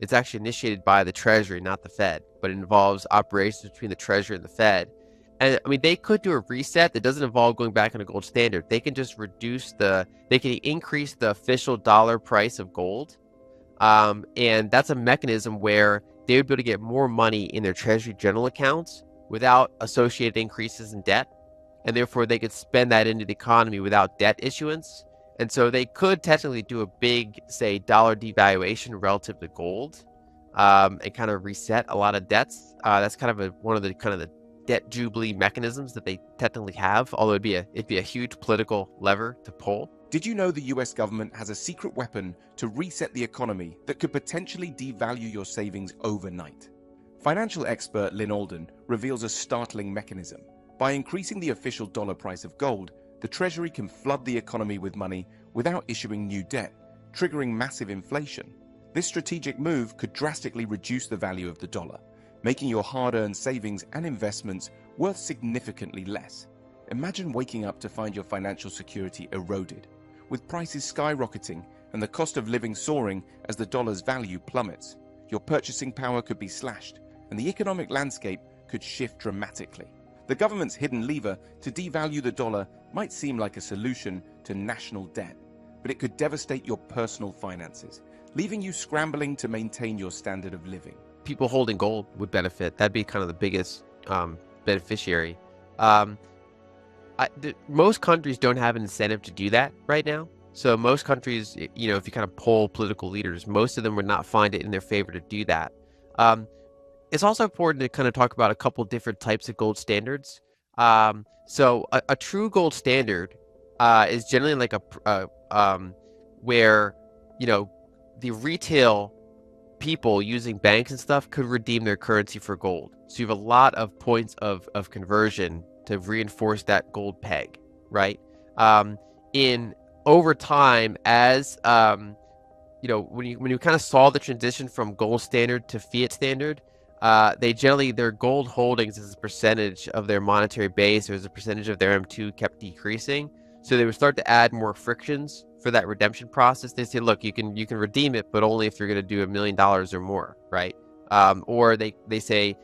It's actually initiated by the Treasury, not the Fed, but it involves operations between the Treasury and the Fed. And I mean, they could do a reset that doesn't involve going back on a gold standard. They can just they can increase the official dollar price of gold. And that's a mechanism where they would be able to get more money in their Treasury general accounts without associated increases in debt. And therefore, they could spend that into the economy without debt issuance. And so they could technically do a big, say, dollar devaluation relative to gold, and kind of reset a lot of debts. That's kind of one of the kind of the debt jubilee mechanisms that they technically have, although it'd be a huge political lever to pull. Did you know the US government has a secret weapon to reset the economy that could potentially devalue your savings overnight? Financial expert Lyn Alden reveals a startling mechanism. By increasing the official dollar price of gold, the Treasury can flood the economy with money without issuing new debt, triggering massive inflation. This strategic move could drastically reduce the value of the dollar, making your hard-earned savings and investments worth significantly less. Imagine waking up to find your financial security eroded, with prices skyrocketing and the cost of living soaring as the dollar's value plummets. Your purchasing power could be slashed, and the economic landscape could shift dramatically. The government's hidden lever to devalue the dollar might seem like a solution to national debt, but it could devastate your personal finances, leaving you scrambling to maintain your standard of living. People holding gold would benefit. That'd be kind of the biggest beneficiary. Most countries don't have an incentive to do that right now. So most countries, if you kind of poll political leaders, most of them would not find it in their favor to do that. It's also important to kind of talk about a couple different types of gold standards. So a true gold standard is generally like where the retail people using banks and stuff could redeem their currency for gold. So you have a lot of points of conversion to reinforce that gold peg, right? In over time, as when you kind of saw the transition from gold standard to fiat standard, their gold holdings as a percentage of their monetary base or as a percentage of their M2 kept decreasing. So they would start to add more frictions for that redemption process. They say, look, you can redeem it, but only if you're going to do $1 million or more, right? Or they say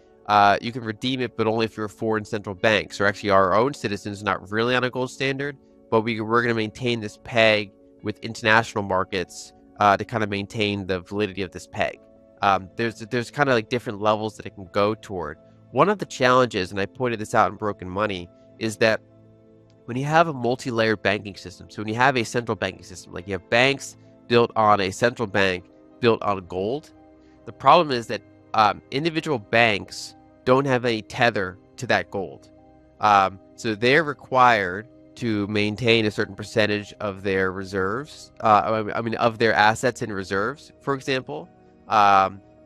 you can redeem it, but only if you're a foreign central bank. So actually, our own citizens are not really on a gold standard, but we're going to maintain this peg with international markets to kind of maintain the validity of this peg. There's kind of like different levels that it can go toward. One of the challenges, and I pointed this out in Broken Money, is that when you have a multi-layered banking system, so when you have a central banking system, like you have banks built on a central bank built on gold, the problem is that individual banks don't have any tether to that gold. So they're required to maintain a certain percentage of their reserves, of their assets and reserves, for example.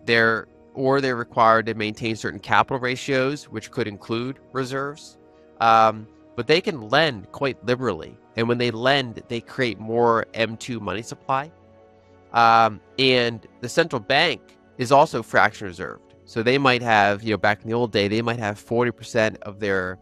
They're required to maintain certain capital ratios, which could include reserves. But they can lend quite liberally. And when they lend, they create more M2 money supply. And the central bank is also fraction reserved. So they might have, back in the old day, they might have 40% of their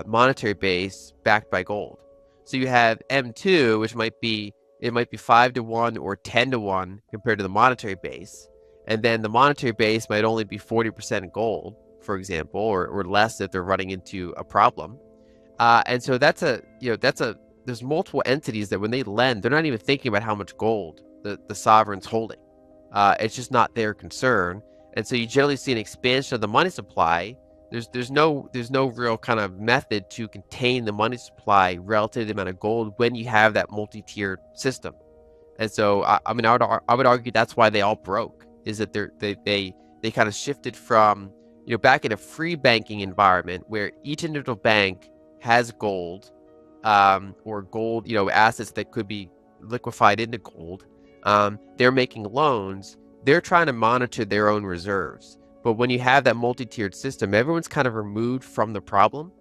monetary base backed by gold. So you have M2, which might be 5-to-1 or 10-to-1 compared to the monetary base. And then the monetary base might only be 40% gold, for example, or less if they're running into a problem. And so there's multiple entities that when they lend, they're not even thinking about how much gold the sovereign's holding. It's just not their concern. And so you generally see an expansion of the money supply. There's no real kind of method to contain the money supply relative to the amount of gold when you have that multi-tiered system. And so I would argue that's why they all broke, is that they kind of shifted from back in a free banking environment where each individual bank has gold, or gold, assets that could be liquefied into gold. They're making loans. They're trying to monitor their own reserves. But when you have that multi-tiered system, everyone's kind of removed from the problem.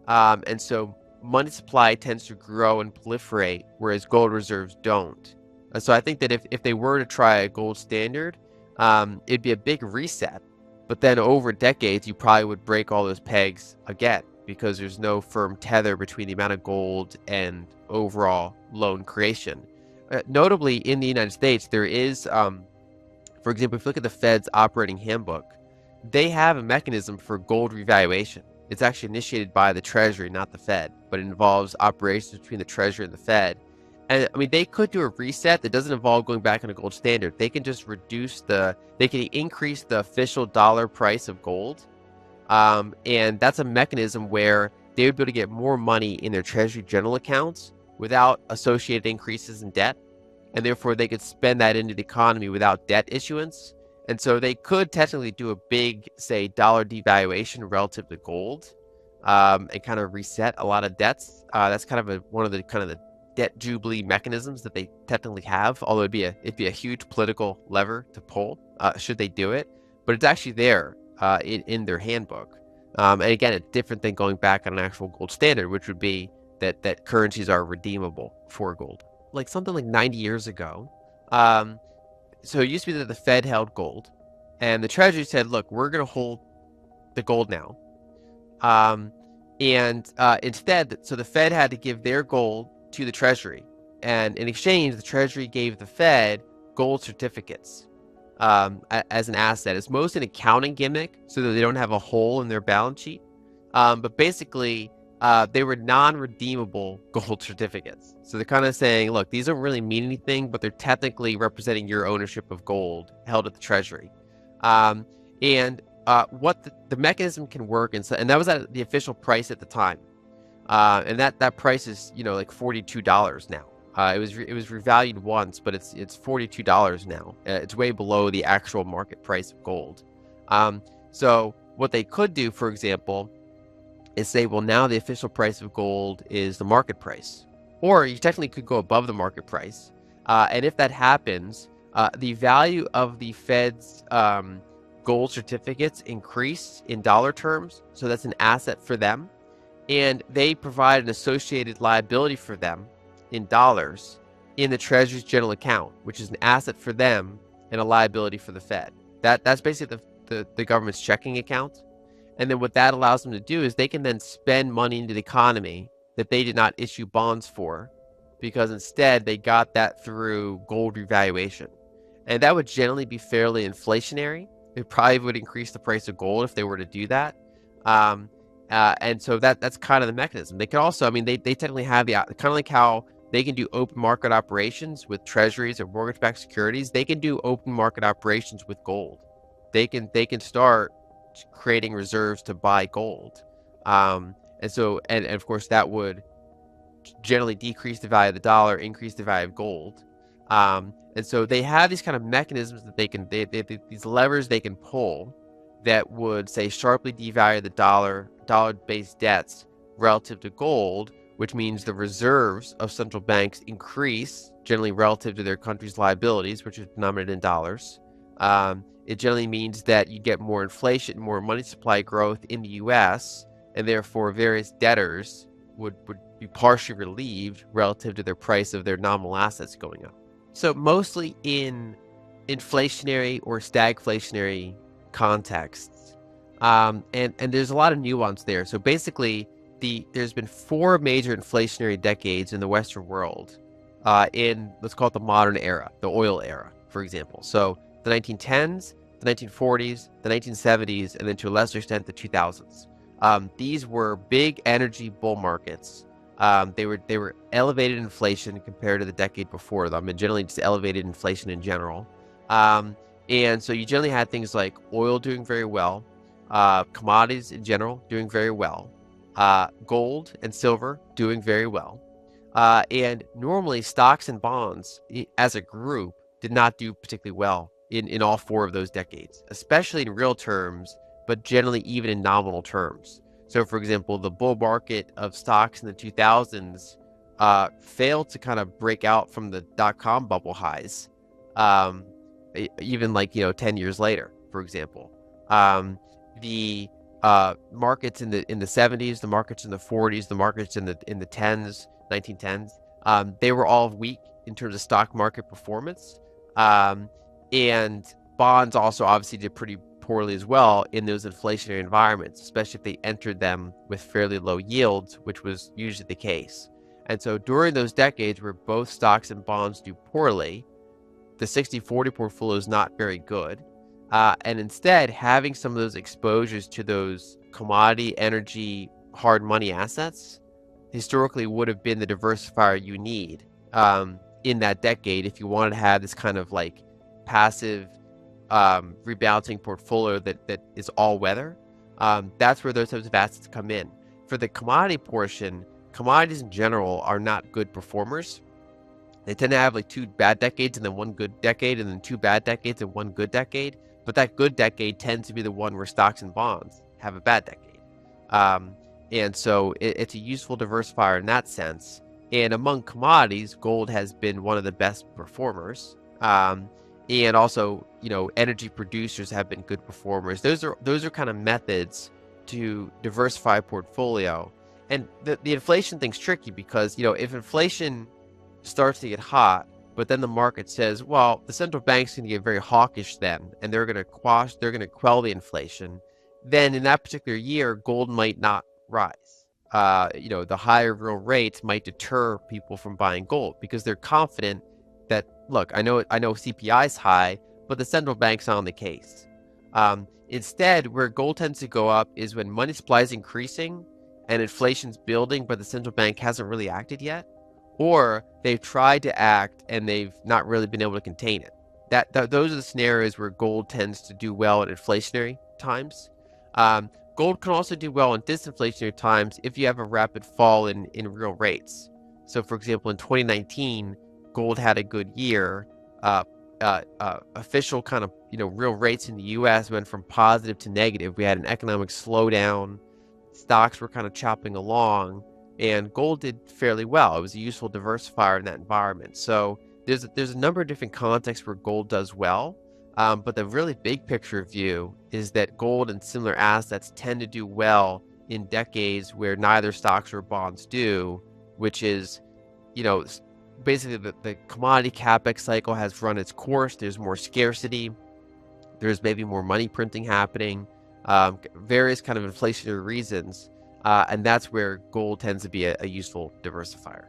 And so money supply tends to grow and proliferate, whereas gold reserves don't. So I think that if they were to try a gold standard, it'd be a big reset. But then over decades, you probably would break all those pegs again, because there's no firm tether between the amount of gold and overall loan creation. Notably, in the United States, there is For example, if you look at the Fed's operating handbook, they have a mechanism for gold revaluation. It's actually initiated by the Treasury, not the Fed, but it involves operations between the Treasury and the Fed. And I mean, they could do a reset that doesn't involve going back on a gold standard. They can just they can increase the official dollar price of gold. And that's a mechanism where they would be able to get more money in their Treasury general accounts without associated increases in debt. And therefore, they could spend that into the economy without debt issuance. And so they could technically do a big, say, dollar devaluation relative to gold, and kind of reset a lot of debts. That's kind of one of the kind of the debt jubilee mechanisms that they technically have. Although it'd be a huge political lever to pull should they do it. But it's actually there in their handbook. And again, it's different than going back on an actual gold standard, which would be that currencies are redeemable for gold. Like something like 90 years ago. So it used to be that the Fed held gold, and the Treasury said, look, we're going to hold the gold now. Instead, so the Fed had to give their gold to the Treasury. And in exchange, the Treasury gave the Fed gold certificates as an asset. It's most an accounting gimmick so that they don't have a hole in their balance sheet. But basically, they were non-redeemable gold certificates. So they're kind of saying, look, these don't really mean anything, but they're technically representing your ownership of gold held at the Treasury. What the mechanism can work, and that was at the official price at the time. And that price is, like $42 now. It was revalued once, but it's $42 now. It's way below the actual market price of gold. So what they could do, for example, is say, well, now the official price of gold is the market price. Or you technically could go above the market price. And if that happens, the value of the Fed's gold certificates increase in dollar terms. So that's an asset for them. And they provide an associated liability for them in dollars in the Treasury's general account, which is an asset for them and a liability for the Fed. That's basically the government's checking account. And then what that allows them to do is they can then spend money into the economy that they did not issue bonds for, because instead they got that through gold revaluation. And that would generally be fairly inflationary. It probably would increase the price of gold if they were to do that. And so that's kind of the mechanism. They could also, they technically have the kind of like how they can do open market operations with treasuries or mortgage-backed securities. They can do open market operations with gold. They can start creating reserves to buy gold. And of course that would generally decrease the value of the dollar, increase the value of gold. And so they have these kind of mechanisms that they these levers they can pull that would, say, sharply devalue the dollar-based debts relative to gold, which means the reserves of central banks increase generally relative to their country's liabilities, which is denominated in dollars. It generally means that you get more inflation, more money supply growth in the U.S., and therefore various debtors would be partially relieved relative to their price of their nominal assets going up. So mostly in inflationary or stagflationary contexts, and there's a lot of nuance there. So basically, there's been 4 major inflationary decades in the Western world, in, let's call it, the modern era, the oil era, for example. So the 1910s, the 1940s, the 1970s, and then to a lesser extent the 2000s. These were big energy bull markets. They were elevated inflation compared to the decade before them, and generally just elevated inflation in general. And so you generally had things like oil doing very well, commodities in general doing very well, gold and silver doing very well. And normally stocks and bonds as a group did not do particularly well in all 4 of those decades, especially in real terms, but generally even in nominal terms. So, for example, the bull market of stocks in the 2000s failed to kind of break out from the dot-com bubble highs, even 10 years later, for example. The markets in the 70s, the markets in the 40s, the markets in the 1910s, they were all weak in terms of stock market performance. And bonds also obviously did pretty poorly as well in those inflationary environments, especially if they entered them with fairly low yields, which was usually the case. And so during those decades where both stocks and bonds do poorly, the 60/40 portfolio is not very good. And instead, having some of those exposures to those commodity, energy, hard money assets historically would have been the diversifier you need in that decade if you wanted to have this kind of like passive rebalancing portfolio that is all weather. That's where those types of assets come in. For the commodity portion, commodities in general are not good performers. They tend to have like 2 bad decades and then 1 good decade and then 2 bad decades and 1 good decade. But that good decade tends to be the one where stocks and bonds have a bad decade. And so it's a useful diversifier in that sense. And among commodities, gold has been one of the best performers. And also, energy producers have been good performers. Those are kind of methods to diversify a portfolio. And the inflation thing's tricky because, if inflation starts to get hot, but then the market says, well, the central bank's going to get very hawkish then, and they're going to quell the inflation, then in that particular year, gold might not rise. The higher real rates might deter people from buying gold because they're confident that, look, I know CPI is high, but the central bank's not on the case. Instead, where gold tends to go up is when money supply is increasing and inflation's building, but the central bank hasn't really acted yet, or they've tried to act and they've not really been able to contain it. Those are the scenarios where gold tends to do well in inflationary times. Gold can also do well in disinflationary times if you have a rapid fall in real rates. So, for example, in 2019, gold had a good year. Official kind of real rates in the U.S. went from positive to negative. We had an economic slowdown. Stocks were kind of chopping along, and gold did fairly well. It was a useful diversifier in that environment. So there's a number of different contexts where gold does well, but the really big picture view is that gold and similar assets tend to do well in decades where neither stocks or bonds do, which is, basically the commodity capex cycle has run its course. There's more scarcity. There's maybe more money printing happening, various kind of inflationary reasons. And that's where gold tends to be a useful diversifier.